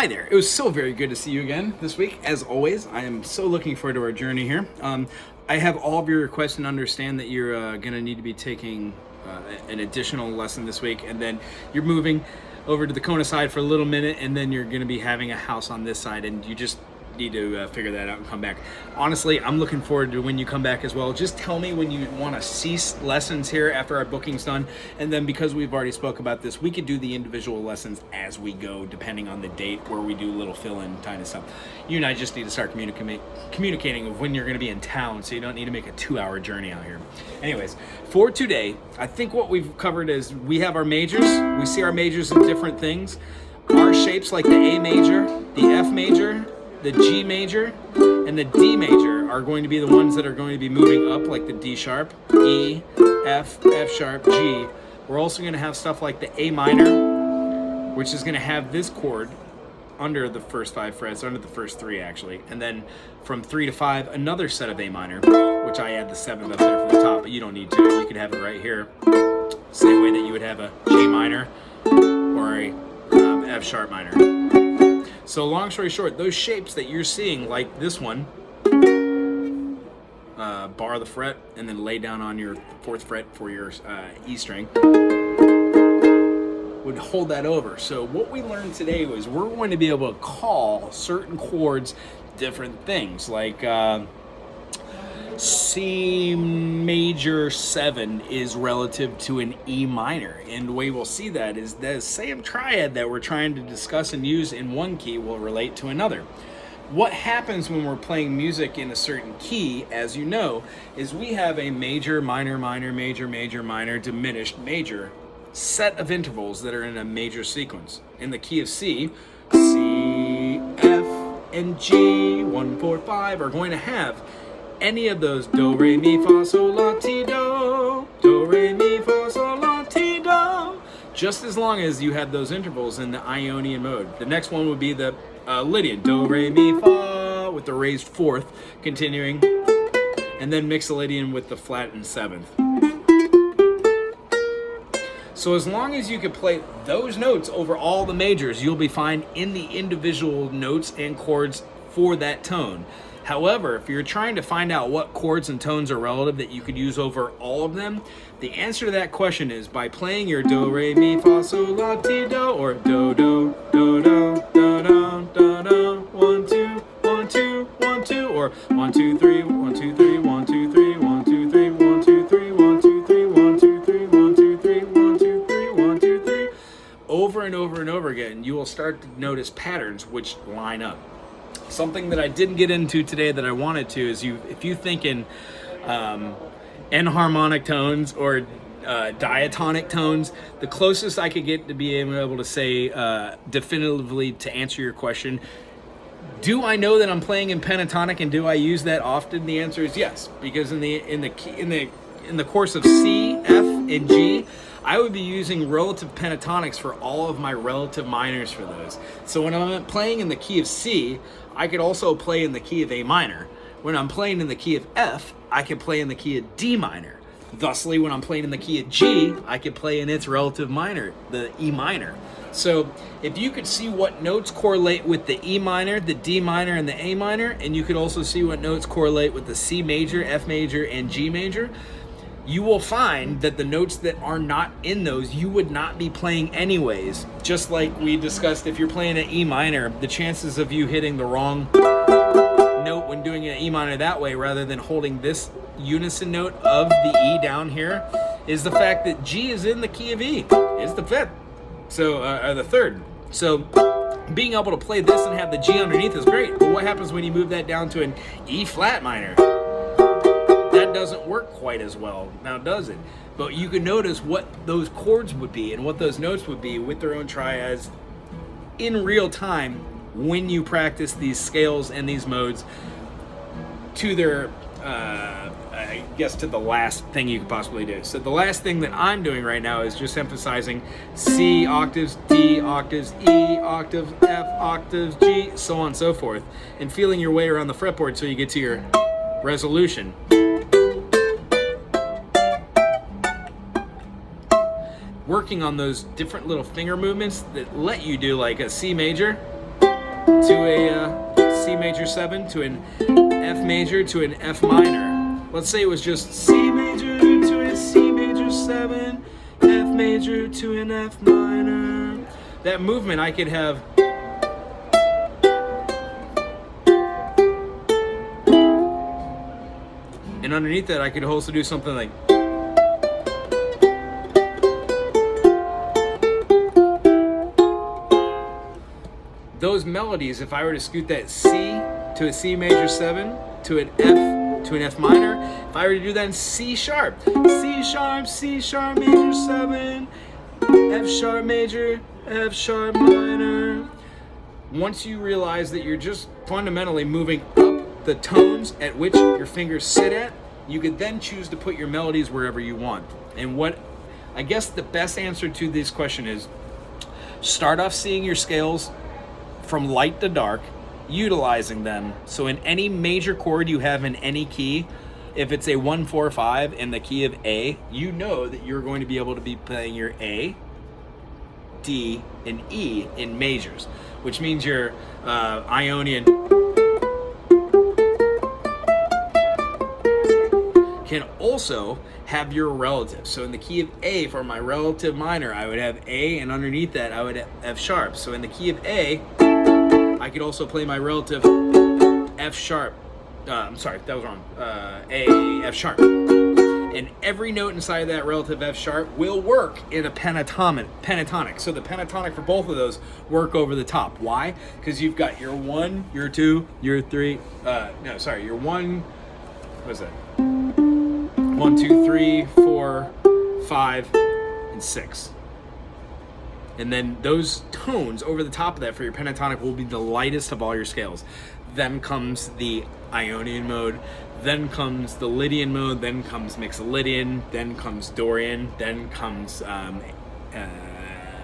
Hi there. It was so very good to see you again this week. As always, I am so looking forward to our journey here. I have all of your requests and understand that you're going to need to be taking an additional lesson this week, and then you're moving over to the Kona side for a little minute, and then you're going to be having a house on this side, and you just need to figure that out and come back. Honestly, I'm looking forward to when you come back as well. Just tell me when you want to cease lessons here after our booking's done, and then because we've already spoke about this, we could do the individual lessons as we go, depending on the date, where we do a little fill-in kind of stuff. You and I just need to start communicating of when you're going to be in town, so you don't need to make a 2-hour journey out here. Anyways, for today, I think what we've covered is we have our majors. We see our majors in different things. Our shapes like the A major, the F major, the G major, and the D major are going to be the ones that are going to be moving up, like the D sharp, E, F, F sharp, G. We're also going to have stuff like the A minor, which is going to have this chord under the first 5 frets, under the first 3 actually, and then from 3 to 5, another set of A minor, which I add the 7th up there for the top, but you don't need to. You could have it right here, same way that you would have a G minor or a F sharp minor. So long story short, those shapes that you're seeing, like this one, bar the fret and then lay down on your 4th fret for your E string, would hold that over. So what we learned today was we're going to be able to call certain chords different things, like C major 7 is relative to an E minor, and the way we'll see that is the same triad that we're trying to discuss and use in one key will relate to another. What happens when we're playing music in a certain key, as you know, is we have a major, minor, minor, major, major, minor, diminished, major set of intervals that are in a major sequence. In the key of C, C, F, and G, 1, 4, 5 are going to have any of those do, re, mi, fa, sol, la, ti, do, do, re, mi, fa, sol, la, ti, do, just as long as you have those intervals in the Ionian mode. The next one would be the Lydian, do, re, mi, fa, with the raised 4th, continuing, and then Mixolydian with the flat and 7th. So as long as you can play those notes over all the majors, you'll be fine in the individual notes and chords for that tone. However, if you're trying to find out what chords and tones are relative that you could use over all of them, the answer to that question is by playing your do, re, mi, fa, sol, la, ti, do, or do, do, do, do, do, do, do, do, 1, 2, 1, 2, 1, 2, or 1, 2, 3, 1, 2, 3, 1, 2, 3, 1, 2, 3, 1, 2, 3, 1, 2, 3, 1, 2, 3, 1, 2, 3, 1, 2, 3, 1, 2, 3. Over and over and over again, you will start to notice patterns which line up. Something that I didn't get into today that I wanted to is if you think in enharmonic tones or diatonic tones, the closest I could get to being able to say definitively to answer your question, do I know that I'm playing in pentatonic and do I use that often? The answer is yes, because in the course of C, F, and G, I would be using relative pentatonics for all of my relative minors for those. So when I'm playing in the key of C, I could also play in the key of A minor. When I'm playing in the key of F, I could play in the key of D minor. Thusly, when I'm playing in the key of G, I could play in its relative minor, the E minor. So if you could see what notes correlate with the E minor, the D minor, and the A minor, and you could also see what notes correlate with the C major, F major, and G major, you will find that the notes that are not in those, you would not be playing anyways. Just like we discussed, if you're playing an E minor, the chances of you hitting the wrong note when doing an E minor that way, rather than holding this unison note of the E down here, is the fact that G is in the key of E. It's the 5th, so or the 3rd. So being able to play this and have the G underneath is great. But what happens when you move that down to an E flat minor? That doesn't work quite as well, now does it? But you can notice what those chords would be and what those notes would be with their own triads in real time when you practice these scales and these modes to their, I guess, to the last thing you could possibly do. So the last thing that I'm doing right now is just emphasizing C octaves, D octaves, E octaves, F octaves, G, so on and so forth, and feeling your way around the fretboard so you get to your resolution. Working on those different little finger movements that let you do like a C major, to a C major 7 to an F major to an F minor. Let's say it was just C major to a C major 7, F major to an F minor. That movement I could have and underneath that I could also do something like those melodies. If I were to scoot that C to a C major 7 to an F minor, if I were to do that in C sharp major 7, F sharp major, F sharp minor. Once you realize that you're just fundamentally moving up the tones at which your fingers sit at, you could then choose to put your melodies wherever you want. And what I guess the best answer to this question is start off seeing your scales from light to dark, utilizing them. So in any major chord you have in any key, if it's a 1, 4, 5 in the key of A, you know that you're going to be able to be playing your A, D, and E in majors, which means your Ionian can also have your relative. So in the key of A, for my relative minor, I would have A, and underneath that I would have F sharp. So in the key of A, I could also play my relative F sharp. I'm sorry, that was wrong. A, F sharp. And every note inside of that relative F sharp will work in a pentatonic. So the pentatonic for both of those work over the top. Why? Because you've got your 1, your 2, your 3, your 1, what is that? 1, 2, 3, 4, 5, and 6. And then those tones over the top of that for your pentatonic will be the lightest of all your scales. Then comes the Ionian mode, then comes the Lydian mode, then comes Mixolydian, then comes Dorian, then comes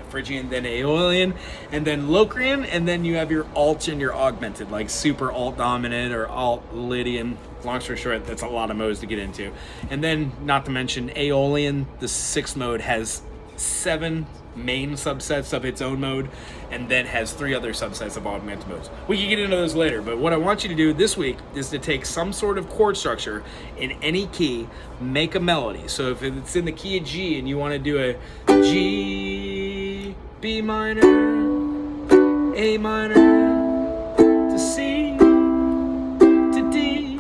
Phrygian, then Aeolian, and then Locrian, and then you have your alt and your augmented, like super alt dominant or alt Lydian. Long story short, that's a lot of modes to get into. And then, not to mention, Aeolian, the 6th mode, has 7 main subsets of its own mode, and then has 3 other subsets of augmented modes. We can get into those later, but what I want you to do this week is to take some sort of chord structure in any key, make a melody. So if it's in the key of G and you want to do a G, B minor, A minor, to C, to D,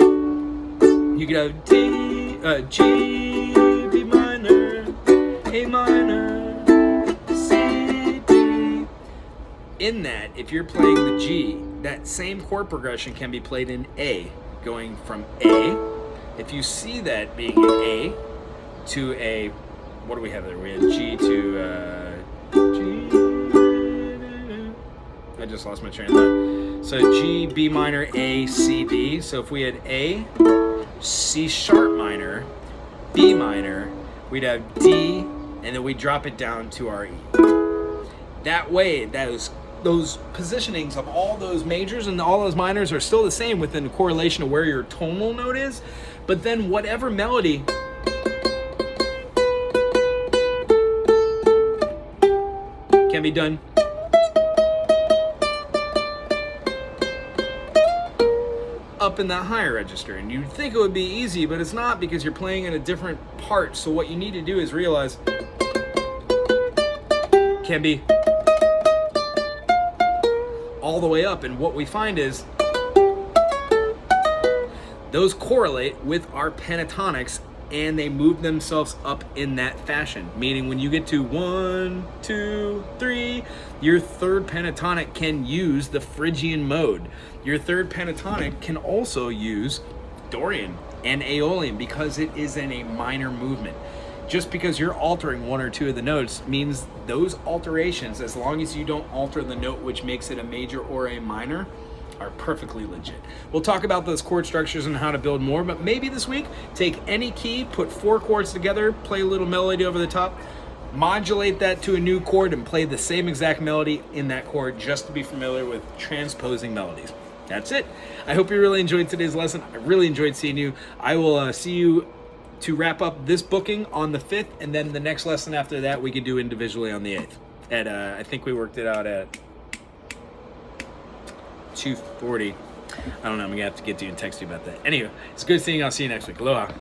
you could have D, G, B minor, A minor, in that, if you're playing the G, that same chord progression can be played in A, going from A. If you see that being an A to a, what do we have there? We had G to G. I just lost my train of thought. So G, B minor, A, C, D. So if we had A, C sharp minor, B minor, we'd have D, and then we drop it down to our E. That way, those positionings of all those majors and all those minors are still the same within the correlation of where your tonal note is, but then whatever melody can be done up in that higher register. And you'd think it would be easy, but it's not, because you're playing in a different part. So what you need to do is realize can be all the way up, and what we find is those correlate with our pentatonics, and they move themselves up in that fashion, meaning when you get to 1, 2, 3, your third pentatonic can use the Phrygian mode. Your third pentatonic can also use Dorian and Aeolian, because it is in a minor movement. Just because you're altering 1 or 2 of the notes means those alterations, as long as you don't alter the note which makes it a major or a minor, are perfectly legit. We'll talk about those chord structures and how to build more, but maybe this week, take any key, put 4 chords together, play a little melody over the top, modulate that to a new chord, and play the same exact melody in that chord, just to be familiar with transposing melodies. That's it. I hope you really enjoyed today's lesson. I really enjoyed seeing you. I will see you to wrap up this booking on the 5th, and then the next lesson after that we can do individually on the 8th. I think we worked it out at 240. I don't know. I'm gonna have to get to you and text you about that. Anyway, it's good seeing you. I'll see you next week. Aloha.